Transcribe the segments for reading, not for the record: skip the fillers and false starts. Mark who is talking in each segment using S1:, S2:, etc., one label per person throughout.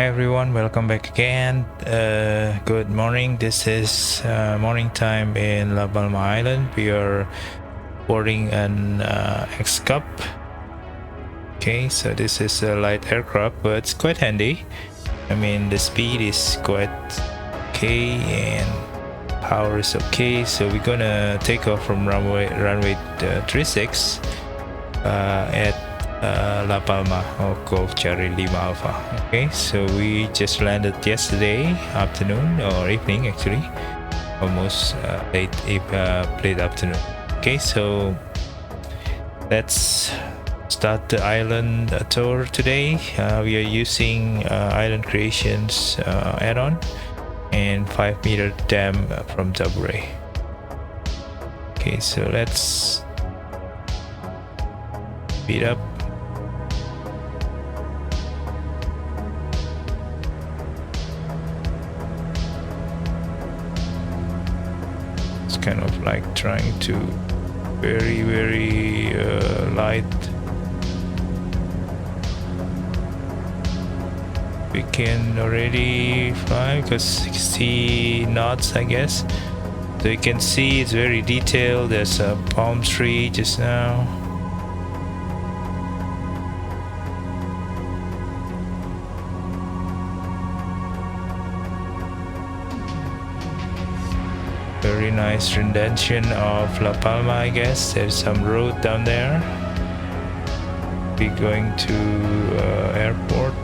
S1: Hi everyone, welcome back again. Good morning. This is morning time in La Palma Island. We are boarding an XCub. Okay, so this is a light aircraft, but it's quite handy. I mean, the speed is quite okay and power is okay. So we're gonna take off from runway 36 at La Palma or Golf Charlie Lima Alpha. Okay, so we just landed yesterday afternoon or evening, actually, almost late afternoon. Okay, so let's start the island tour today. We are using Island Creations add-on and 5-meter dam from Taburet. Okay, so let's speed up. Kind of like trying to very light. We can already fly because 60 knots, I guess. So you can see it's very detailed. There's a palm tree just now. Very nice rendition of La Palma, I guess. There's some road down there. We're going to airport.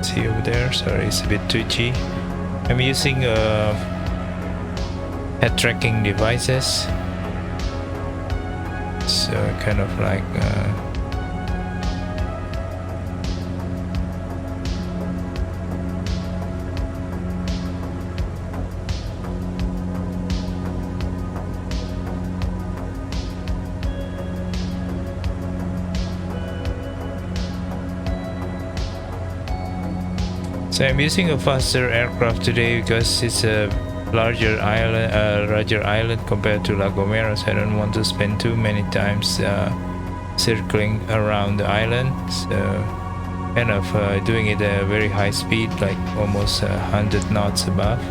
S1: See over there. Sorry, it's a bit twitchy. I'm using head tracking devices. So kind of like so I'm using a faster aircraft today because it's a larger island compared to La Gomera, so I don't want to spend too many times circling around the island. So kind of doing it at a very high speed, like almost 100 knots above.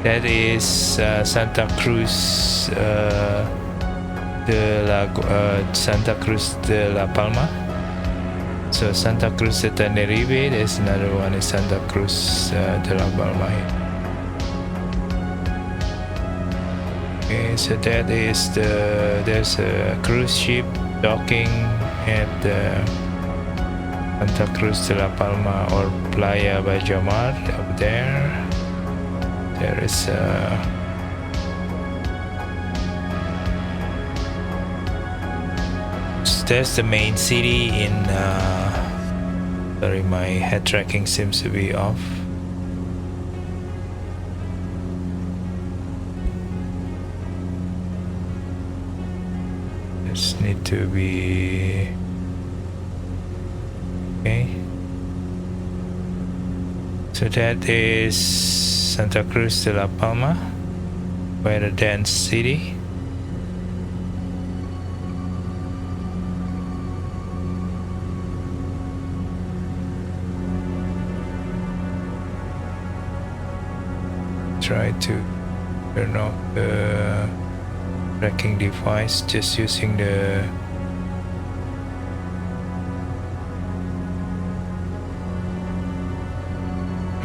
S1: That is Santa Cruz de La Palma. So Santa Cruz de Tenerife, there's another one is Santa Cruz de La Palma. Okay, so that is there's a cruise ship docking at Santa Cruz de La Palma or Playa Bajamar up there. There is there's the main city in sorry, my head tracking seems to be off. Just need to be okay. So that is Santa Cruz de La Palma, quite a dense city. Try to turn off the tracking device just using the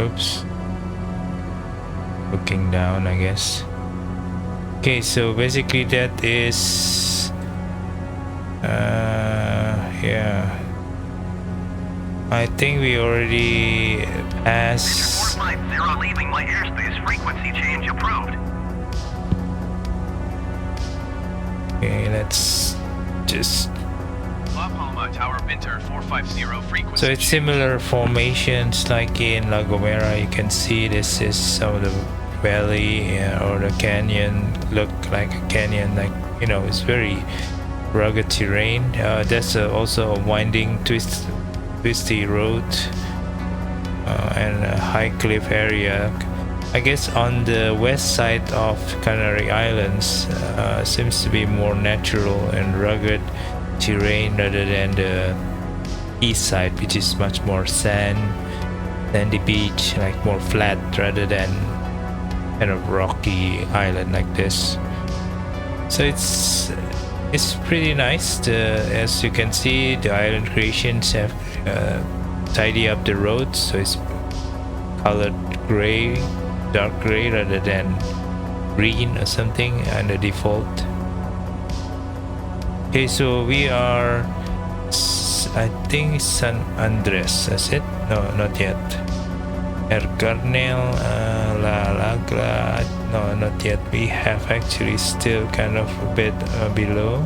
S1: oops, looking down, I guess. Okay, so basically that is yeah, I think we already passed.
S2: Zero leaving my airspace. Frequency change approved.
S1: Okay, let's just.
S2: La Palma Tower Binter 450 frequency.
S1: So it's similar formations like in La Gomera. You can see this is some of the valley or the canyon. Look like a canyon, like, you know, it's very rugged terrain. There's also a winding twisty road and a high cliff area. I guess on the west side of Canary Islands seems to be more natural and rugged terrain rather than the east side, which is much more sandy beach, like more flat rather than kind of rocky island like this. So it's pretty nice. As you can see, the island creations have tidy up the roads, so it's colored gray, dark gray rather than green or something and the default. Okay, so we are, I think, San Andres. That's it? No, not yet. El Carnel, La Lagla. No, not yet. We have actually still kind of a bit below,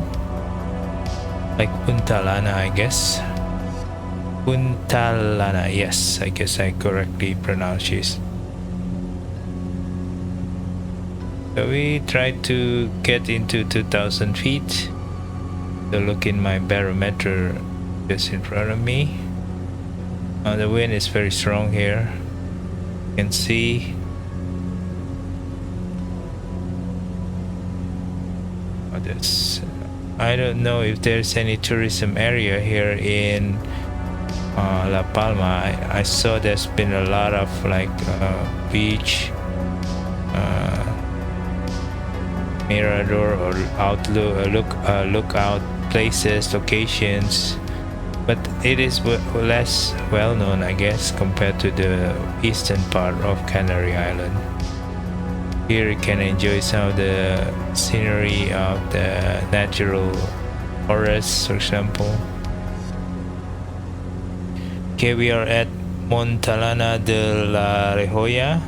S1: like Punta Lana, I guess. Punta Lana, yes, I guess I correctly pronounced it. So we tried to get into 2,000 feet. So look in my barometer just in front of me. The wind is very strong here. You can see. This, I don't know if there's any tourism area here in La Palma. I saw there's been a lot of like beach, mirador or lookout places, locations, but it is less well known, I guess, compared to the eastern part of Canary Island. Here you can enjoy some of the scenery of the natural forests, for example. Okay, we are at Montalana de la Rejoya.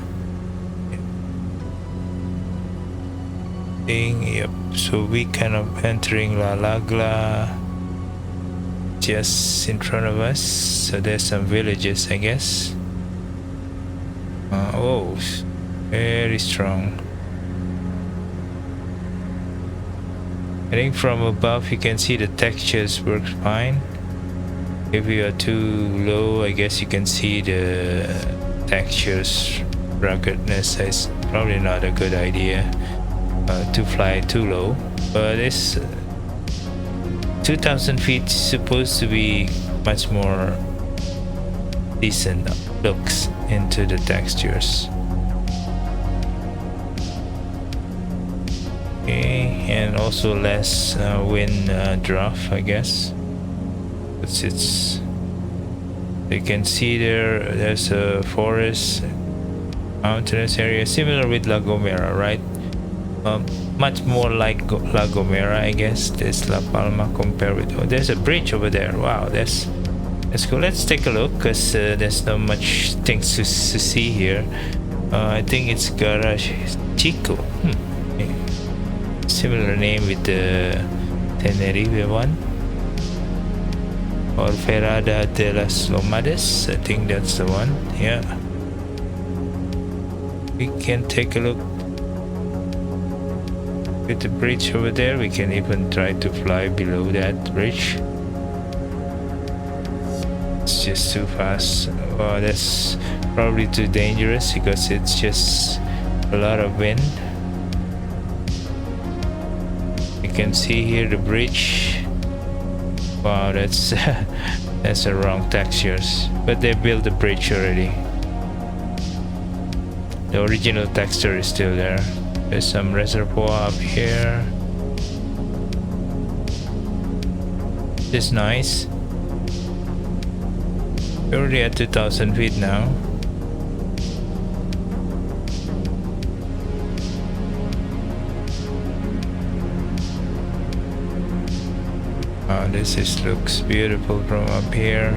S1: Yep, so we kind of entering La Lagla just in front of us. So there's some villages, I guess. Oh, very strong. I think from above you can see the textures work fine. If you are too low, I guess you can see the textures ruggedness. Is probably not a good idea to fly too low, but it's 2,000 feet supposed to be much more decent looks into the textures. Okay, and also less wind draft, I guess. It's you can see there's a forest, mountainous area similar with La Gomera, right? Much more like La Gomera, I guess. This La Palma compared with. Oh, there's a bridge over there. Wow, that's cool. Let's take a look because there's not much things to see here. I think it's Garage Chico. Similar name with the Tenerife one, or Ferrada de las Lomades. I think that's the one. Yeah, we can take a look with the bridge over there. We can even try to fly below that bridge. It's just too fast. Oh, that's probably too dangerous because it's just a lot of wind. You can see here the bridge. Wow, that's that's the wrong textures, but they built the bridge already. The original texture is still there. There's some reservoir up here. It's nice. We're already at 2,000 feet now. This looks beautiful from up here.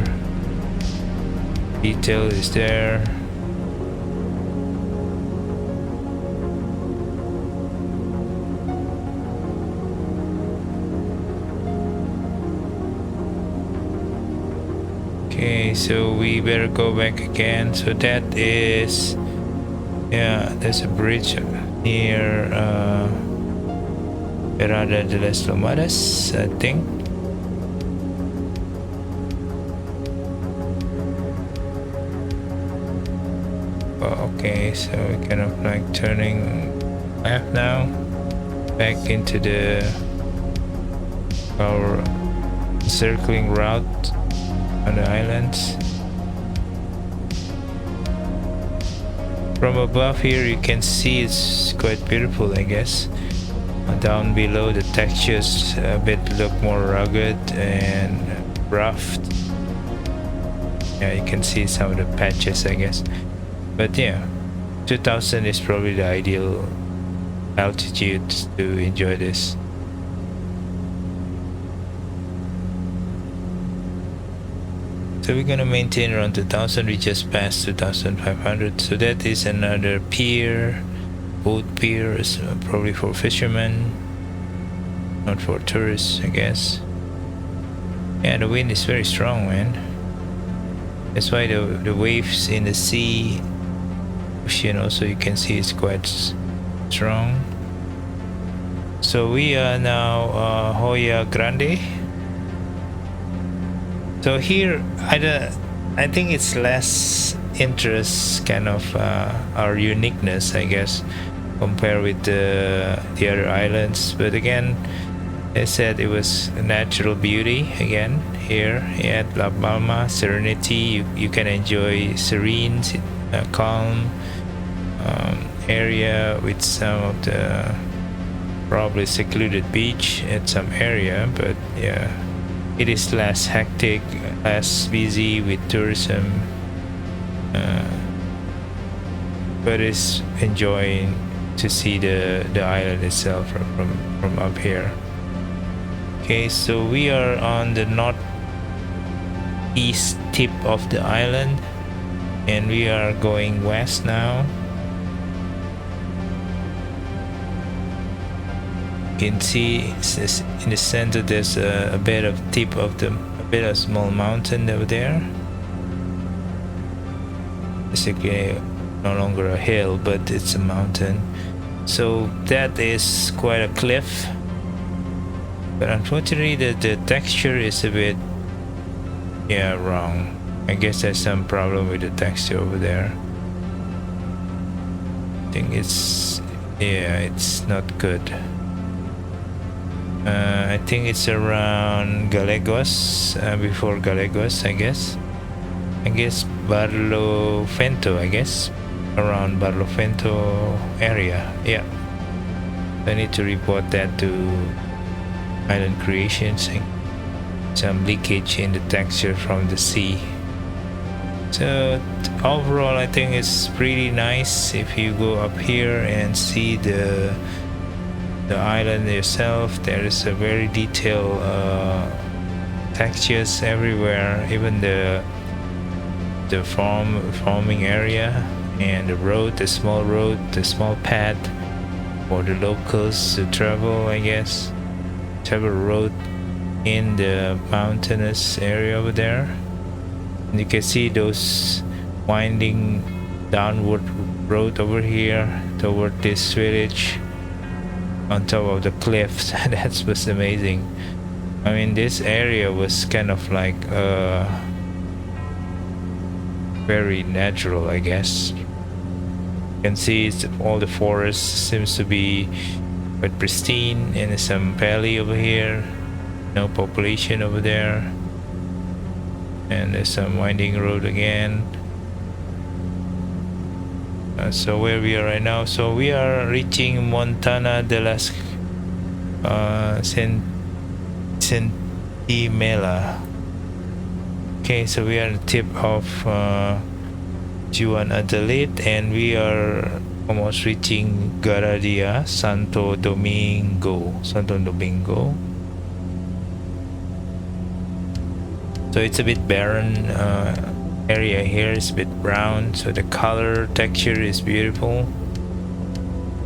S1: Detail is there. Okay, so we better go back again. So that is, yeah, there's a bridge near Ferrada de las Lomades, I think. Okay, so we're kind of like turning left now, back into our circling route on the islands. From above here you can see it's quite beautiful, I guess. Down below the textures a bit look more rugged and rough. Yeah, you can see some of the patches, I guess. But yeah, 2000 is probably the ideal altitude to enjoy this. So we're gonna maintain around 2000. We just passed 2500, so that is another pier. Boat pier is probably for fishermen, not for tourists, I guess. Yeah, the wind is very strong, man. That's why the waves in the sea, ocean also, you can see it's quite strong. So we are now Hoya Grande. So here I think it's less interest, kind of our uniqueness, I guess, compared with the other islands. But again, I said it was natural beauty again here at La Palma. Serenity, you can enjoy serene, calm area with some of the probably secluded beach at some area. But yeah, it is less hectic, less busy with tourism, but it's enjoying to see the island itself from up here. Okay, so we are on the northeast tip of the island and we are going west now. You can see in the center there's a bit of small mountain over there. Basically no longer a hill, but it's a mountain. So that is quite a cliff, but unfortunately the texture is a bit wrong. I guess there's some problem with the texture over there. I think it's not good. I think it's around Gallegos, before Gallegos, I guess Barlovento, around Barlovento area. Yeah, I need to report that to Island Creations. Some leakage in the texture from the sea. So overall I think it's pretty nice. If you go up here and see the island itself, there is a very detailed textures everywhere, even the farming area and the road, the small path for the locals to travel, I guess, travel road in the mountainous area over there. And you can see those winding downward road over here toward this village on top of the cliffs. That was amazing. I mean, this area was kind of like very natural, I guess. You can see all the forest seems to be quite pristine, and there's some valley over here, no population over there, and there's some winding road again. So where we are right now, so we are reaching Montana de las Centimela. Okay, so we are at the tip of Juan Adelaide, and we are almost reaching Garadia, Santo Domingo. So it's a bit barren area here. It's a bit brown, so the color texture is beautiful.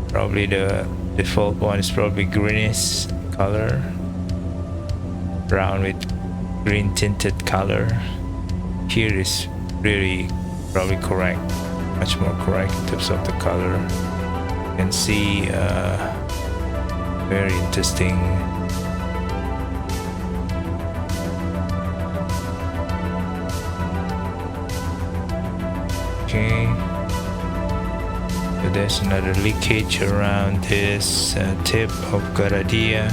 S1: Probably the default one is probably greenish color, brown with green tinted color. Here is really probably correct, much more correct in terms of the color. You can see very interesting. Okay, so there's another leakage around this tip of Garadia.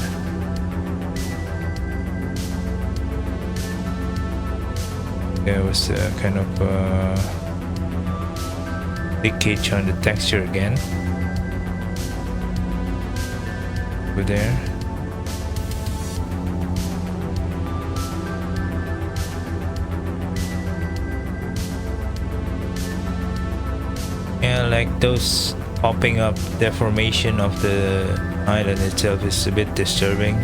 S1: there was a kind of leakage on the texture again over there. Yeah, like those popping up deformation of the island itself is a bit disturbing.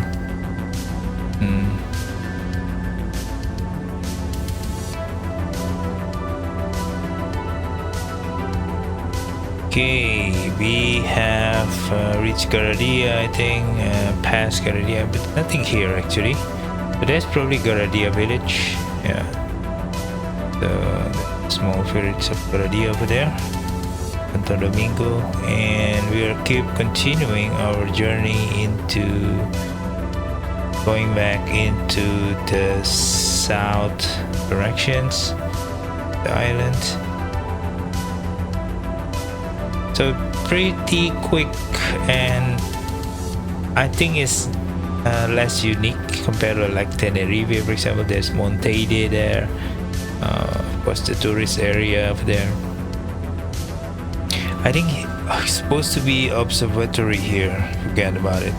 S1: Okay, we have reached Garadia, I think, past Garadia, but nothing here actually. But that's probably Garadia village. Yeah, the small village of Garadia over there, Santo Domingo, and we are keep continuing our journey into going back into the south directions, the island. So pretty quick, and I think it's less unique compared to like Tenerife, for example. There's Monteide there, of course the tourist area over there. I think it's supposed to be Observatory here, forget about it.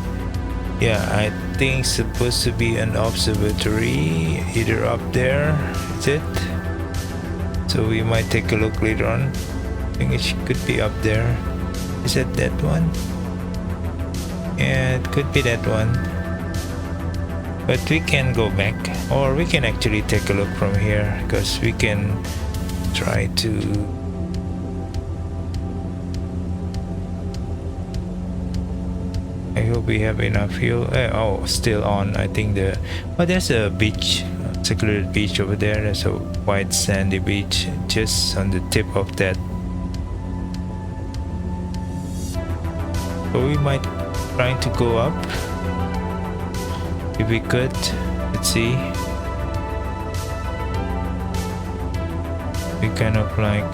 S1: Yeah, I think it's supposed to be an observatory either up there, is it? So we might take a look later on. I think it could be up there. Is it that one? Yeah, it could be that one. But we can go back, or we can actually take a look from here, because we can try to. I hope we have enough fuel. Oh, still on. I think there's a beach, secluded beach over there. There's a white sandy beach just on the tip of that. So we might try to go up if we could. Let's see. We kind of like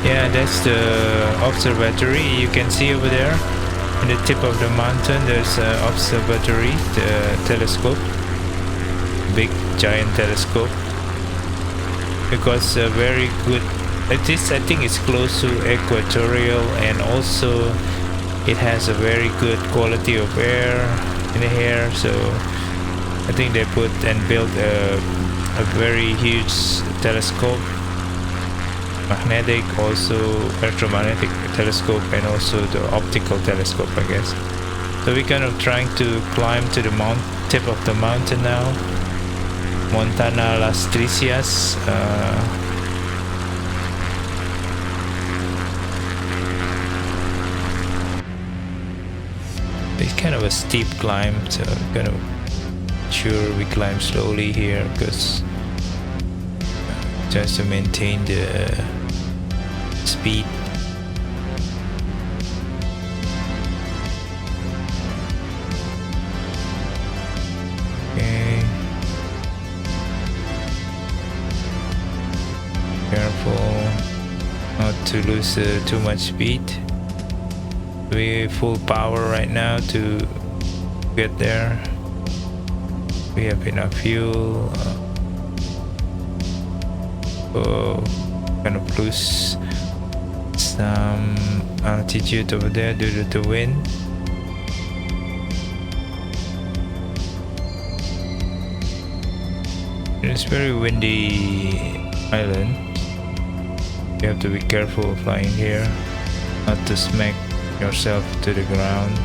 S1: yeah, that's the observatory. You can see over there in the tip of the mountain there's an observatory, the telescope, big giant telescope, because very good. This I think it's close to equatorial, and also it has a very good quality of air in here. So I think they put and built a very huge telescope, magnetic, also electromagnetic telescope, and also the optical telescope, I guess. So we're kind of trying to climb to the tip of the mountain now, Montana Las Tricias. It's kind of a steep climb, so kind of sure we climb slowly here, because just to maintain the speed. Okay, careful not to lose too much speed. We're full power right now to get there. We have enough fuel. Kind of lose some altitude over there due to the wind. It's very windy island. You have to be careful flying here, not to smack yourself to the ground.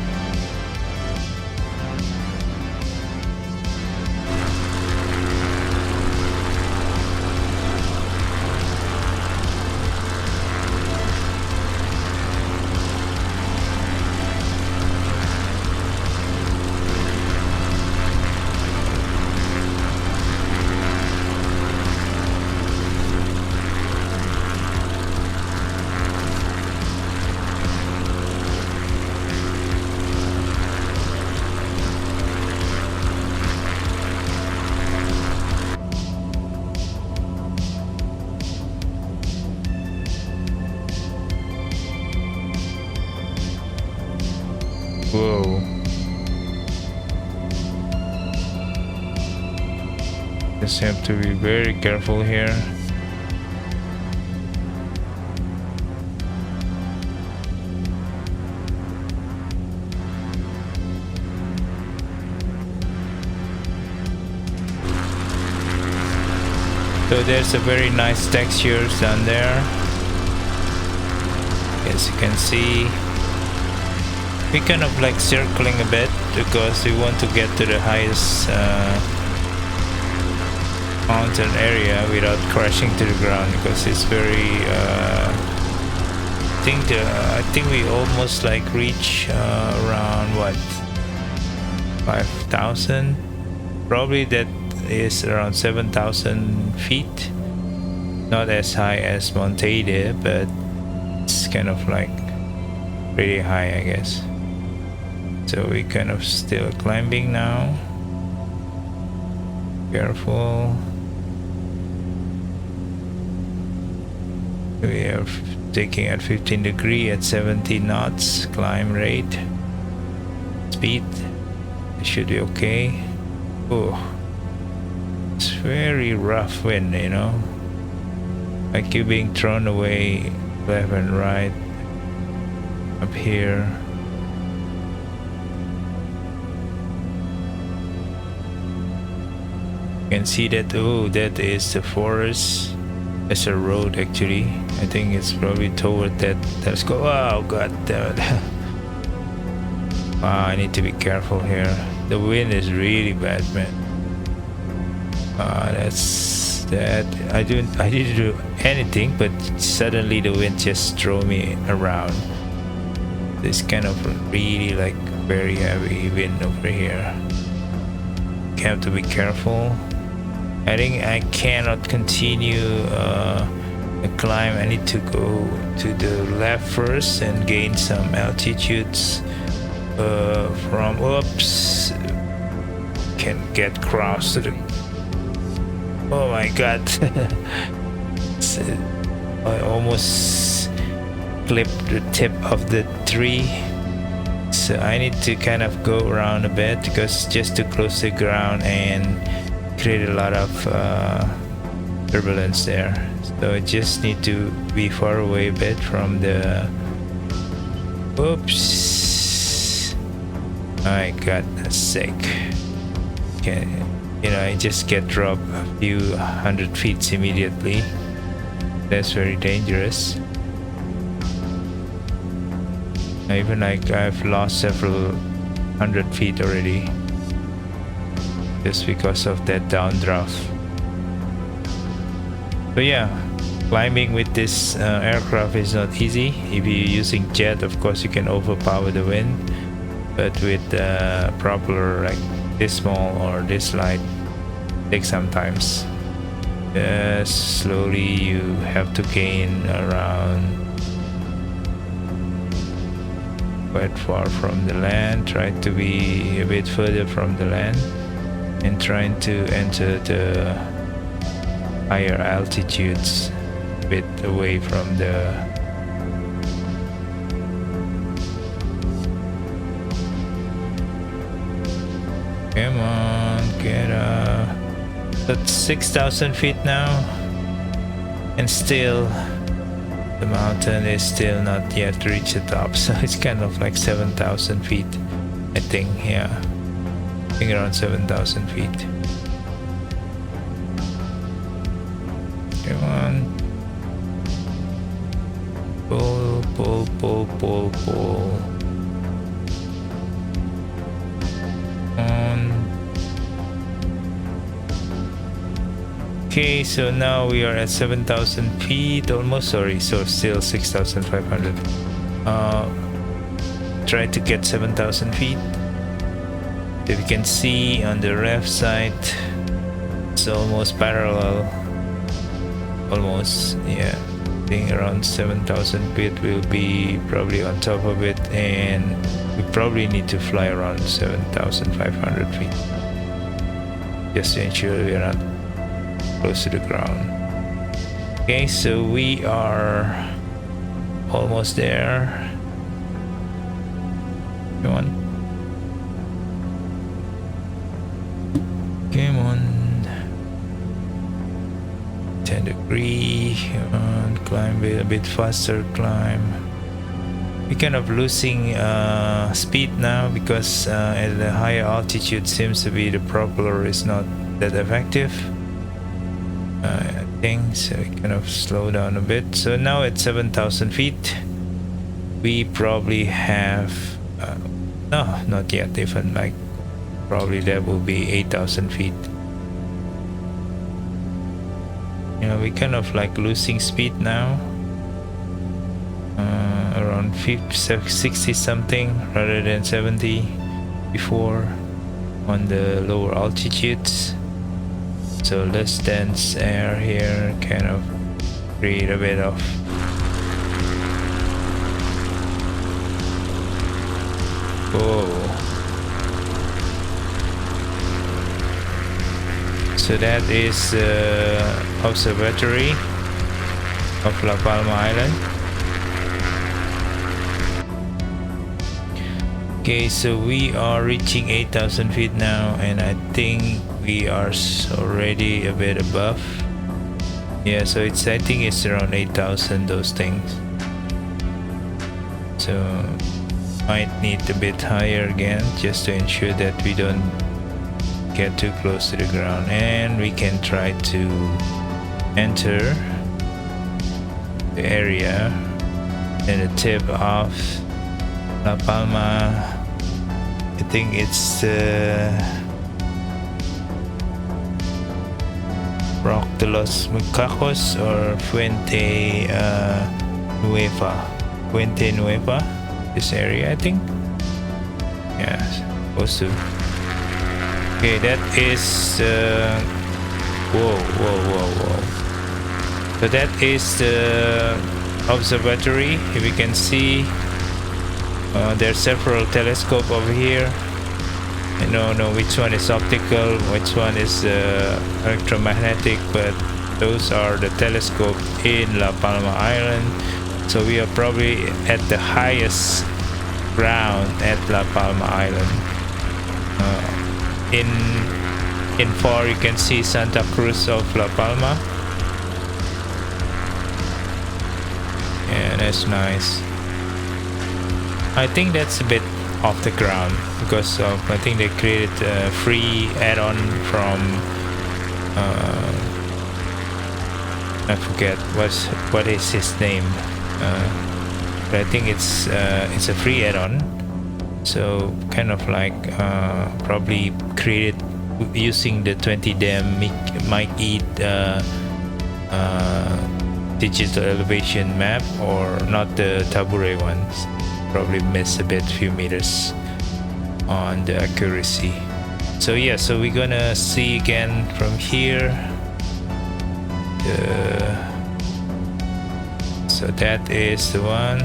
S1: Whoa. Just have to be very careful here. So there's a very nice textures down there. As you can see, we kind of like circling a bit because we want to get to the highest mountain area without crashing to the ground, because it's very I think we almost like reach around what, 5,000, probably. That is around 7,000 feet, not as high as Bonita, but it's kind of like pretty high, I guess. So we kind of still climbing now. Careful. We are taking at 15 degrees at 70 knots climb rate. Speed, it should be okay. Oh, it's very rough wind, you know, like you're being thrown away left and right up here. You can see that. Oh, that is the forest. There's a road actually. I think it's probably toward that. Let's go. Oh god damn it. Wow, I need to be careful here. The wind is really bad, man. That's that. I didn't do anything, but suddenly the wind just threw me around. This kind of really like very heavy wind over here. You have to be careful. I think I cannot continue the climb. I need to go to the left first and gain some altitudes from, oops, can get cross to the, oh my god. I almost clipped the tip of the tree, so I need to kind of go around a bit because just to close the ground and create a lot of turbulence there. So I just need to be far away a bit from the, oops, I got sick. Okay, you know, I just get dropped a few 100 feet immediately. That's very dangerous. Even like I've lost several 100 feet already just because of that downdraft. But yeah, climbing with this aircraft is not easy. If you're using jet, of course you can overpower the wind, but with propeller like this small or this light, takes some times. Slowly you have to gain around quite far from the land. Try to be a bit further from the land and trying to enter the higher altitudes, a bit away from the come on, get up. That's 6,000 feet now, and still the mountain is still not yet reached the top, so it's kind of like 7,000 feet, I think. Yeah, I think around 7,000 feet. Come on, pull, pull, pull, pull, pull on. Okay, so now we are at 7,000 feet almost, sorry, so still 6,500. Try to get 7,000 feet. If you can see on the left side, it's almost parallel. Almost, yeah. I think around 7,000 feet will be probably on top of it, and we probably need to fly around 7,500 feet just to ensure we are not close to the ground. Okay, so we are almost there. Come on. 10 degree. Climb a bit faster. Climb. We're kind of losing speed now because at the higher altitude seems to be the propeller is not that effective. I think so. We kind of slow down a bit. So now at 7,000 feet, we probably have no, not yet. Even like probably that will be 8,000 feet. You know, we kind of like losing speed now. Around 60 something rather than 70 before on the lower altitudes. So less dense air here kind of create a bit of so that is Observatory of La Palma Island. Okay, so we are reaching 8,000 feet now, and I think we are already a bit above. Yeah, so it's, I think it's around 8,000, those things. So might need a bit higher again just to ensure that we don't get too close to the ground, and we can try to enter the area and the tip of La Palma. I think it's Rock de los Macacos or Fuente Nueva, this area, I think. Yeah, supposed to. Okay, that is whoa. So that is the observatory. If you can see, there are several telescopes over here. I don't know which one is optical, which one is electromagnetic, but those are the telescope in La Palma Island. So we are probably at the highest ground at La Palma Island. In far you can see Santa Cruz of La Palma. Yeah, that's nice. I think that's a bit off the ground because of, I think they created a free add-on from I forget what is his name, but I think it's a free add-on. So kind of like probably created using the 20 dem might eat digital elevation map, or not the Taburet ones. Probably miss a bit, few meters on the accuracy. So yeah, so we're gonna see again from here. So that is the one.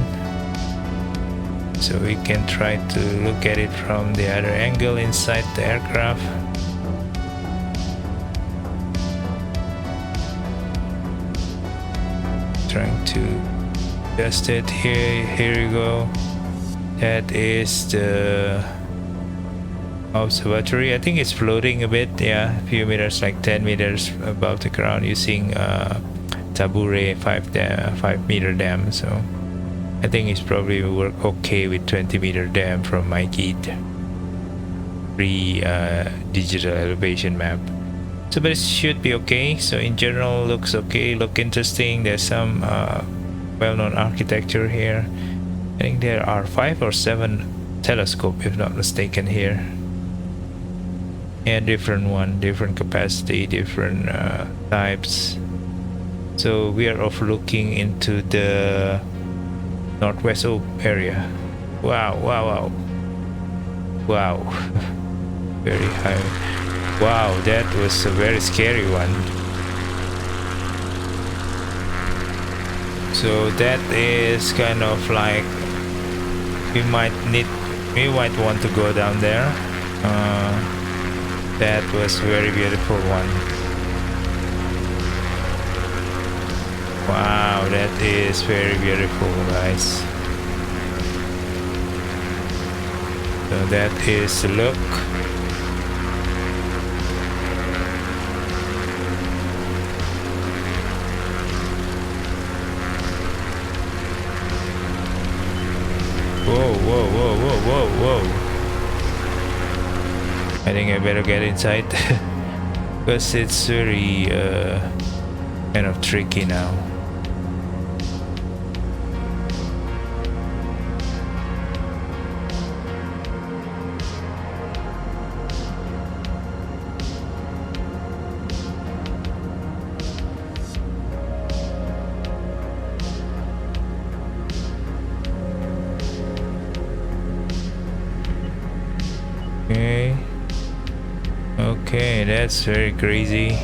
S1: So we can try to look at it from the other angle inside the aircraft. Trying to adjust it here. Here you go. That is the observatory. I think it's floating a bit, yeah, a few meters, like 10 meters above the ground, using Taburet 5-meter dam. So I think it's probably work okay with 20-meter dam from Mikey, free digital elevation map. So but it should be okay. So in general looks okay, look interesting. There's some well-known architecture here. I think there are 5 or 7 telescopes, if not mistaken, here. Yeah, different capacity, different types. So we are overlooking into the Northwest area. Wow. Very high. Wow, that was a very scary one. So that is kind of like we might want to go down there. That was very beautiful one. Wow, that is very beautiful, guys. So that is the look. whoa. I think I better get inside because it's very kind of tricky now. Okay, that's very crazy.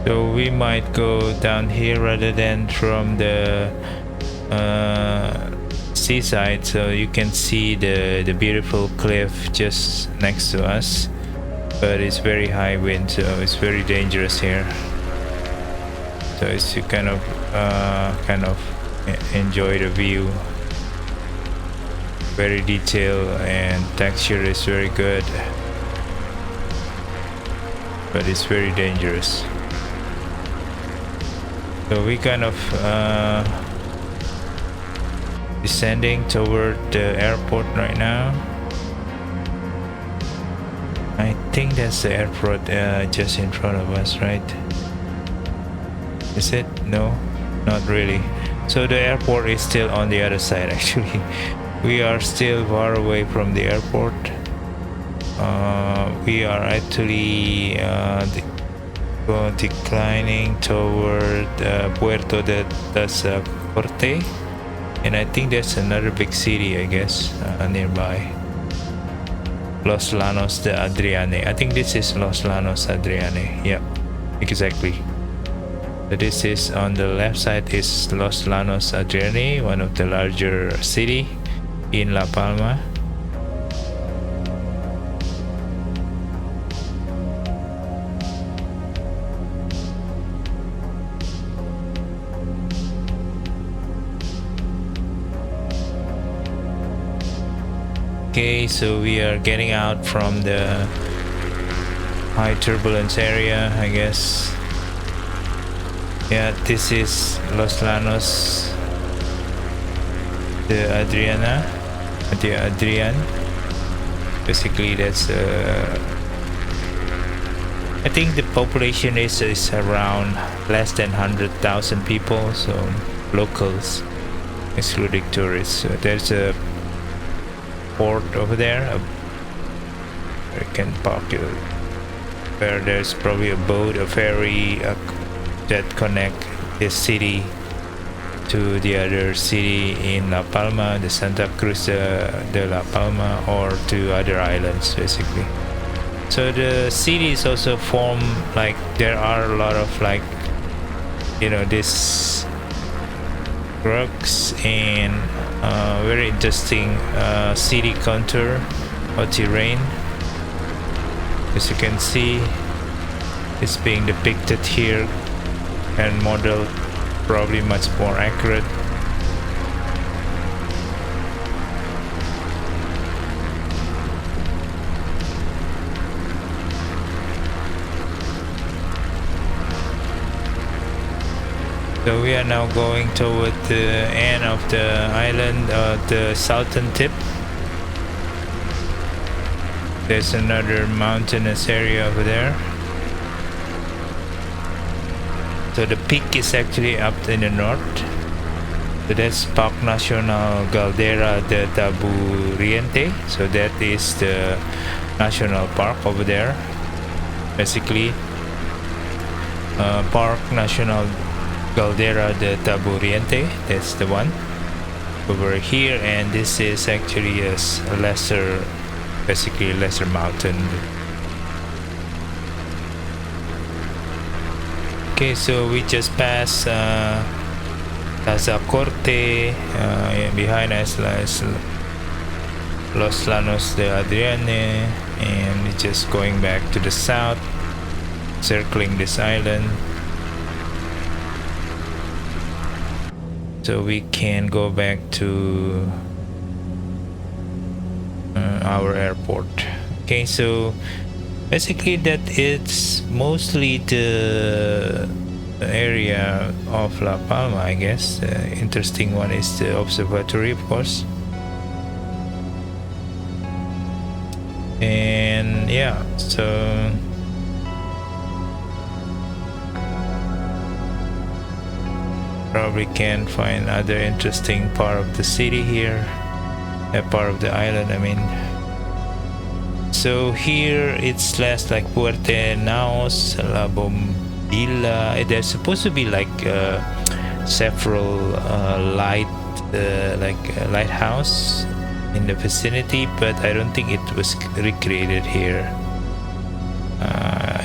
S1: So we might go down here rather than from the seaside, so you can see the beautiful cliff just next to us. But it's very high wind, so it's very dangerous here. So it's to kind of enjoy the view. Very detailed and texture is very good, but it's very dangerous. So we kind of descending toward the airport right now. I think that's the airport just in front of us, right? Is it? No, not really. So the airport is still on the other side actually. We are still far away from the airport. We are actually declining toward Puerto de Corte, and I think there's another big city, I guess, nearby. Los Llanos de Adriane. I think this is Los Llanos Adriane. Yeah, exactly. So this is on the left side is Los Llanos Adriane, one of the larger city in La Palma. Okay, so we are getting out from the high turbulence area, I guess. Yeah, this is Los Llanos de Adrian. Basically, that's I think the population is around less than 100,000 people, so locals, excluding tourists. So there's a port over there. You can park it where there's probably a boat, a ferry that connect this city to the other city in La Palma, the Santa Cruz de La Palma, or to other islands basically. So the city is also formed, like there are a lot of, like, you know, this rocks and very interesting city contour or terrain. As you can see, it's being depicted here and modeled probably much more accurate. So we are now going toward the end of the island, the southern tip. There's another mountainous area over there. So the peak is actually up in the north. So that's Park Nacional Caldera de Taburet. So that is the national park over there. Basically, Park Nacional Caldera de Taburet, that's the one over here, and this is actually a lesser, basically a lesser mountain. Okay, so we just passed Corte, behind us is Los Llanos de Adriane, and we're just going back to the south, circling this island. So we can go back to our airport. Okay, so Basically, that it's mostly the area of La Palma, I guess. Interesting one is the observatory, of course. And yeah, so probably can find other interesting part of the city here, a part of the island, I mean. So here it's less like Puerte Naos, La Bombilla. There's supposed to be like several lighthouse in the vicinity, but I don't think it was recreated here.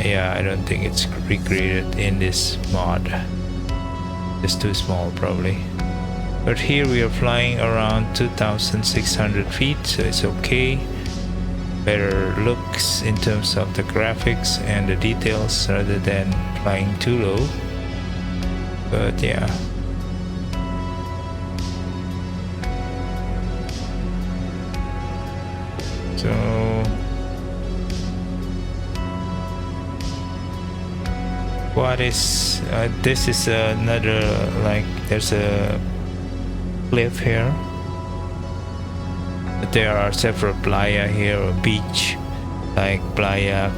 S1: Yeah, I don't think it's recreated in this mod. It's too small probably. But here we are flying around 2,600 feet, so it's okay. Better looks in terms of the graphics and the details rather than flying too low. But yeah. So what is this is another, like, there's a cliff here, but there are several playa here, or beach, like Playa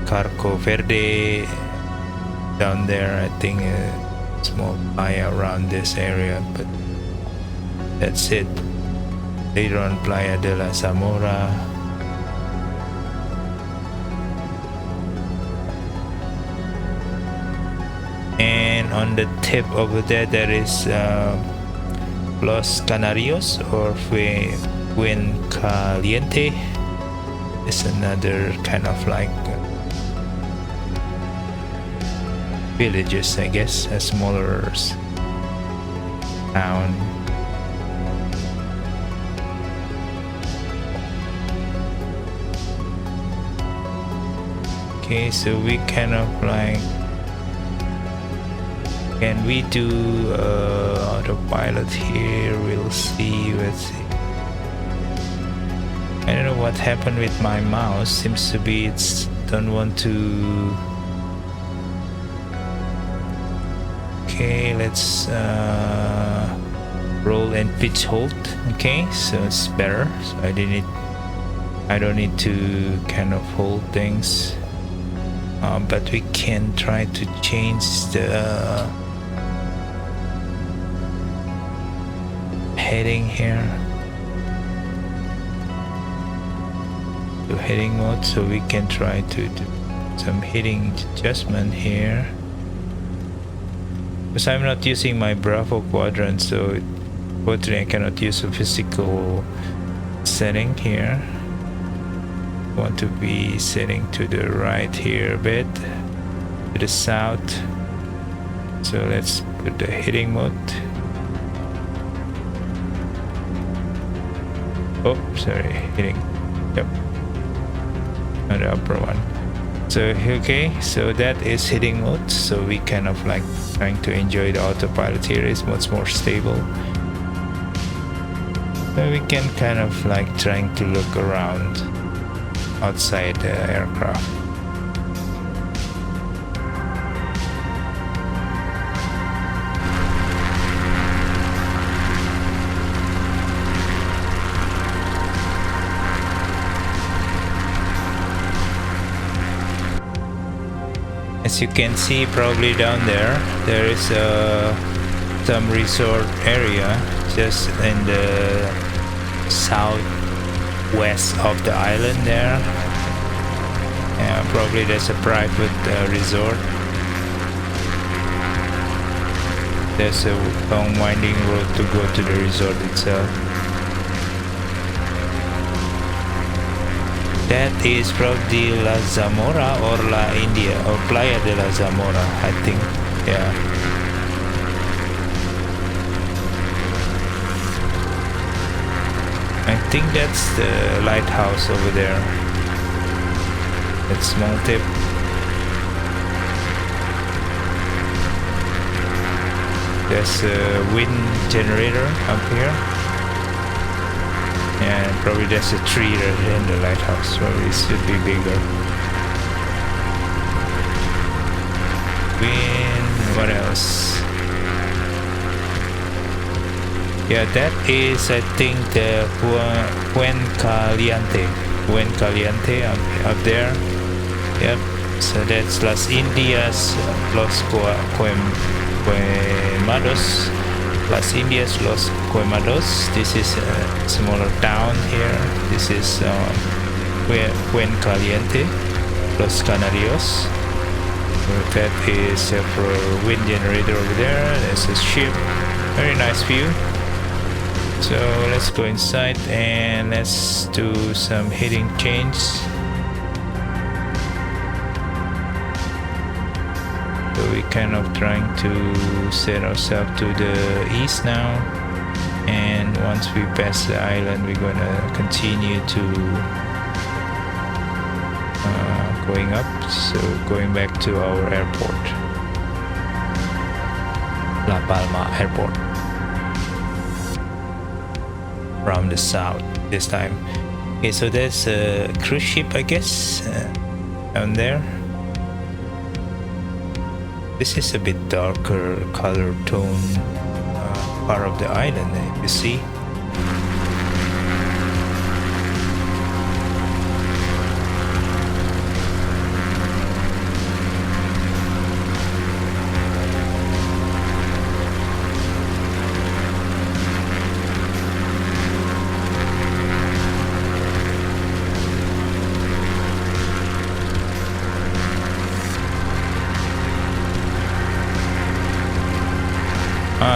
S1: Carco Verde down there. I think a small playa around this area, but that's it. Later on, Playa de la Zamora. And on the tip over there, there is Los Canarios, or Fuencaliente. It's another kind of like villages, I guess, a smaller town. Okay, so we kind of like, can we do autopilot here? We'll see. Let's see. I don't know what happened with my mouse. Seems to be it's don't want to. Okay, let's roll and pitch hold. Okay, so it's better. So I don't need to kind of hold things. But we can try to change the heading here to heading mode, so we can try to do some heading adjustment here, because I'm not using my Bravo quadrant, so unfortunately I cannot use a physical setting here. I want to be setting to the right here a bit, to the south. So let's put the heading mode. Oh, sorry, heading. Yep, on the upper one. So okay, so that is heading mode. So we kind of like trying to enjoy the autopilot here. Is much more stable. So we can kind of like trying to look around outside the aircraft. As you can see, probably down there is some resort area just in the southwest of the island there. Yeah, probably there's a private resort. There's a long winding road to go to the resort itself. That is probably La Zamora or La India or Playa de la Zamora, I think. Yeah. I think that's the lighthouse over there. That small tip. There's a wind generator up here. And probably there's a tree right in the lighthouse, so it should be bigger. wind. What else? Yeah, that is, I think, the Buen Caliente up there. Yep. So that's Las Indias, Quemados. Las Indias, Los Quemados. This is a smaller town here. This is Buen Caliente, Los Canarios. That is several wind generator over there. There's a ship. Very nice view. So let's go inside and let's do some heading change. So we're kind of trying to set ourselves to the east now, and once we pass the island we're gonna continue to going up, so going back to our airport, La Palma Airport, from the south this time. Okay, so there's a cruise ship, I guess, down there. This is a bit darker color tone part of the island, you see.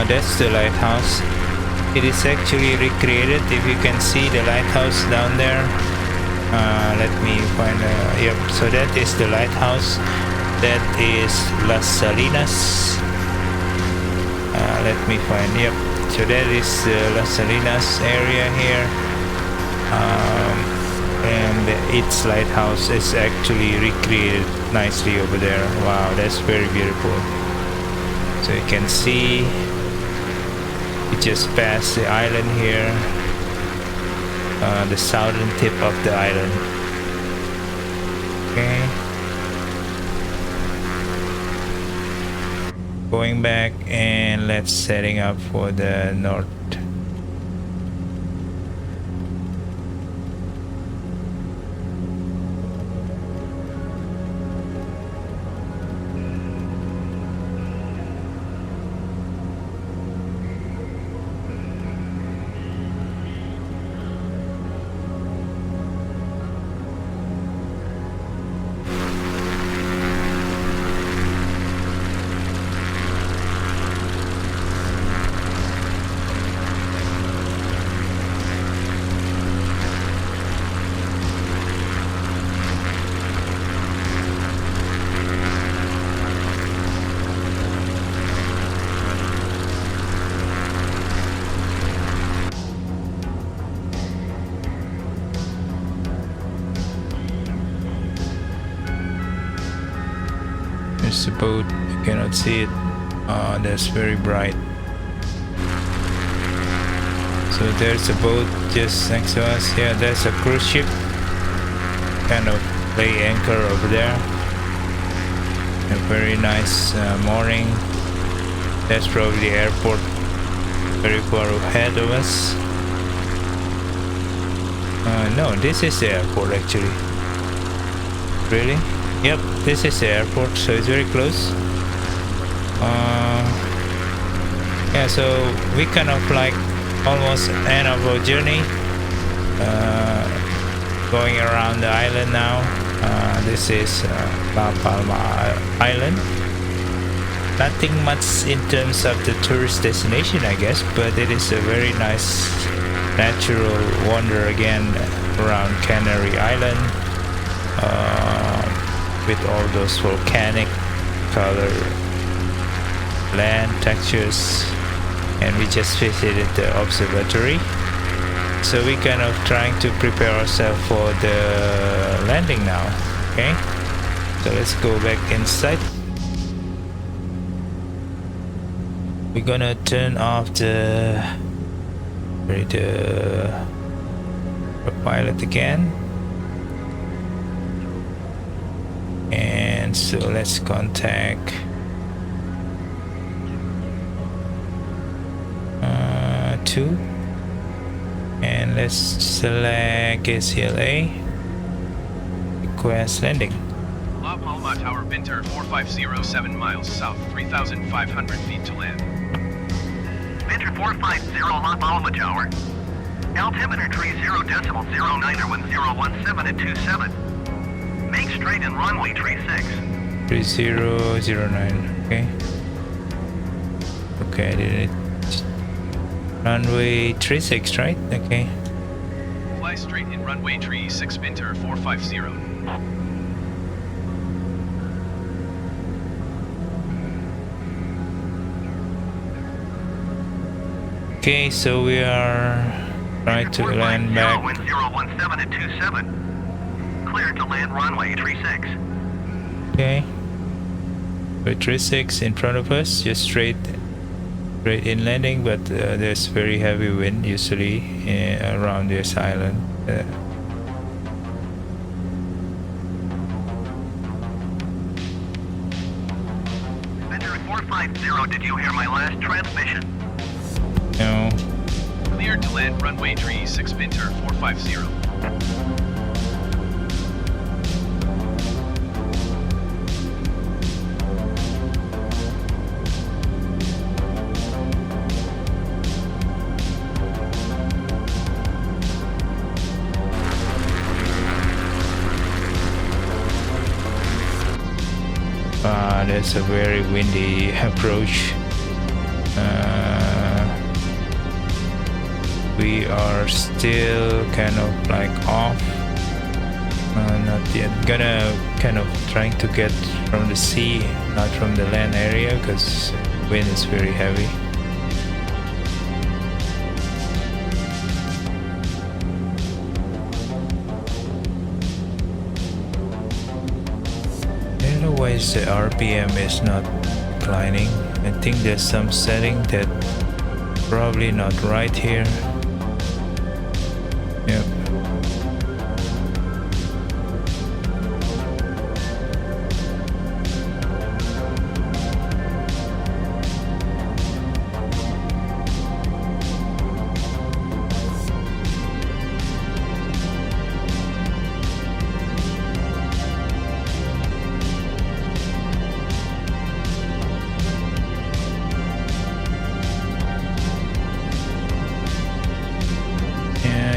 S1: That's the lighthouse. It is actually recreated. If you can see the lighthouse down there, let me find yep, so that is the lighthouse. That is Las Salinas. Let me find, yep, so that is the Las Salinas area here, and its lighthouse is actually recreated nicely over there. Wow, that's very beautiful. So you can see we just passed the island here, the southern tip of the island. Okay, going back and let's setting up for the north. There's a boat, you cannot see it. That's very bright. So there's a boat just next to us. Yeah, there's a cruise ship kind of lay anchor over there. A very nice morning. That's probably the airport very far ahead of us. No, this is the airport actually. Really? Yep, this is the airport, so it's very close. Yeah, so we kind of like almost end of our journey, going around the island now. This is La Palma Island. Nothing much in terms of the tourist destination, I guess, but it is a very nice natural wonder again around Canary Island, with all those volcanic color land textures. And we just visited the observatory, so we kind of trying to prepare ourselves for the landing now. Okay, so let's go back inside. We're gonna turn off the Autopilot again, and so let's contact 2, and let's select KCLA, request landing.
S2: La Palma Tower Binter 4507 miles south, 3,500 feet to land.
S3: Binter 450 La Palma Tower. Altimeter 30.0.0901017 at 27. Make straight in runway 36.
S1: 3009, okay. Okay, I did it. Runway 36, right? Okay.
S2: Fly straight in runway 36 Binter 450.
S1: Okay, so we are trying to land back.
S3: 017 at 27. Cleared to land runway 36.
S1: Okay. With 36 in front of us, just straight in landing, but there's very heavy wind usually around this island.
S3: Binter 450, did you hear my last transmission?
S1: No.
S2: Cleared to land runway 36 Binter 450.
S1: That's a very windy approach. We are still kind of like off. Not yet. Gonna kind of trying to get from the sea, not from the land area, because wind is very heavy. Otherwise the RPM is not declining. I think there's some setting that probably not right here. Yep.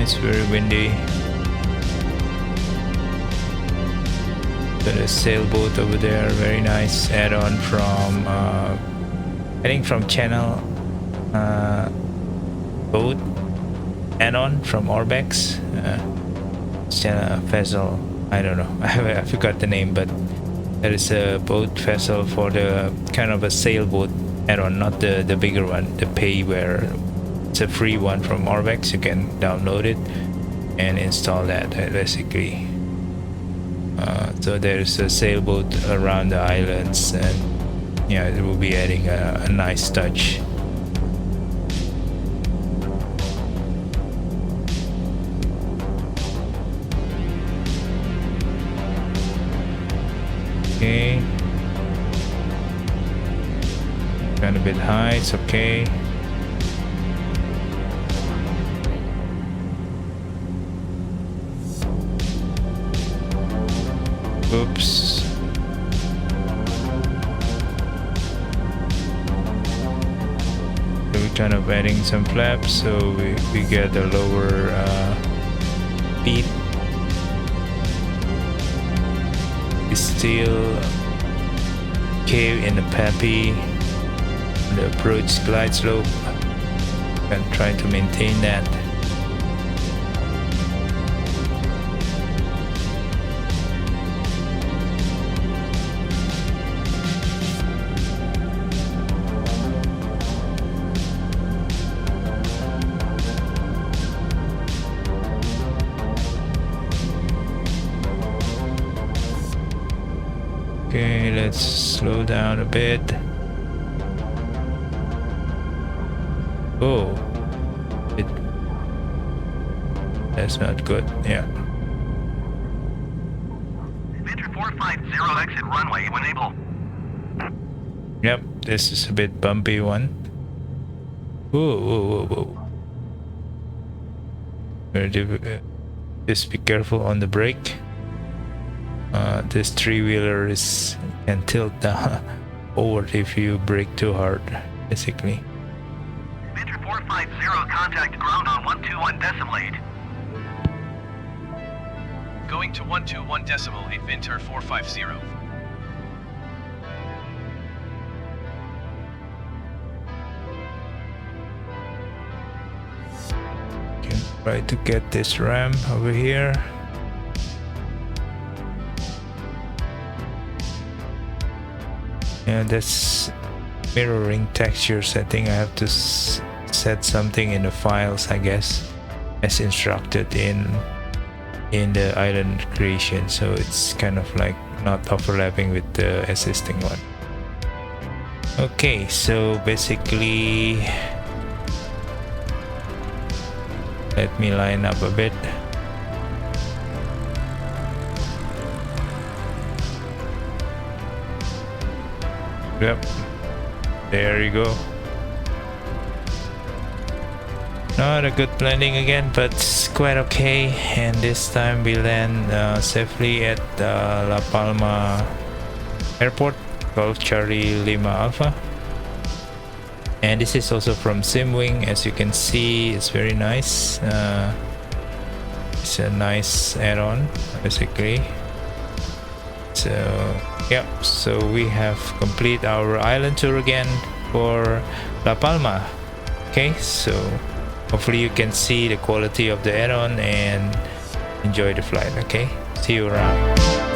S1: It's very windy. Got a sailboat over there, very nice add-on from I think from Channel boat add-on from Orbex. Channel vessel, I don't know, I forgot the name, but there is a boat vessel for the kind of a sailboat add-on, not the bigger one, the payware. It's a free one from Orbex. You can download it and install that basically. So there's a sailboat around the islands, and yeah, it will be adding a nice touch. Okay, kind of a bit high, it's okay. Oops. So we're kind of adding some flaps so we get a lower speed. It's still okay in the Pappy, the approach glide slope, and try to maintain that. Okay, let's slow down a bit. Oh, that's not good. Yeah.
S3: Binter 450, exit runway when able.
S1: Yep, this is a bit bumpy one. Whoa, whoa, whoa, whoa. Just be careful on the brake. This three-wheeler can tilt down over if you brake too hard, basically.
S3: Victor 450, contact ground on 121.8.
S2: Going to 121.8, Vinter 450.
S1: Can try to get this ram over here. Yeah, that's mirroring textures. I think I have to set something in the files, I guess, as instructed in the island creation, so it's kind of like not overlapping with the existing one. Okay, so basically let me line up a bit. Yep, there you go. Not a good landing again, but it's quite okay. And this time we land safely at La Palma Airport, Golf Charlie Lima Alpha. And this is also from Simwing. As you can see, it's very nice. It's a nice add-on, basically. So yeah, so we have complete our island tour again for La Palma. Okay, so hopefully you can see the quality of the add-on and enjoy the flight. Okay, see you around.